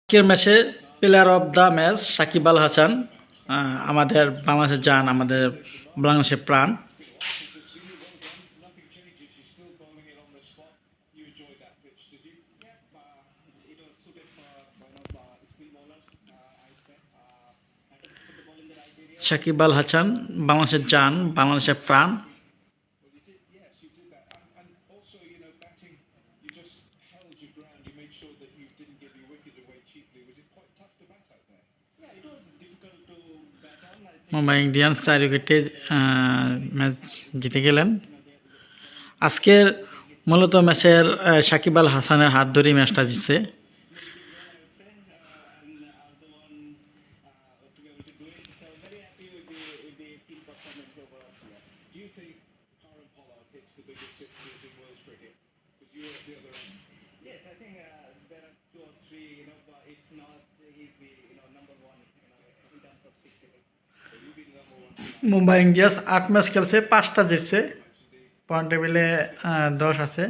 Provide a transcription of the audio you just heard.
আজকের ম্যাচে player of the match Shakib Al Hasan, আমাদের বাংলাদেশের জান, আমাদের বাংলাদেশের প্রাণ। সাকিব আল হাসান বাংলাদেশের জান, বাংলাদেশের প্রাণ। মুম্বাই ইন্ডিয়ান্স 4 উইকেটে ম্যাচ জিতে গেলেন। আজকের মূলত ম্যাচের সাকিব আল হাসানের হাত ধরেই ম্যাচটা জিতছে। মুম্বাই ইন্ডিয়ান্স 8 ম্যাচ খেলছে, 5টা জিতছে, পয়েন্ট টেবিলে 10 আছে।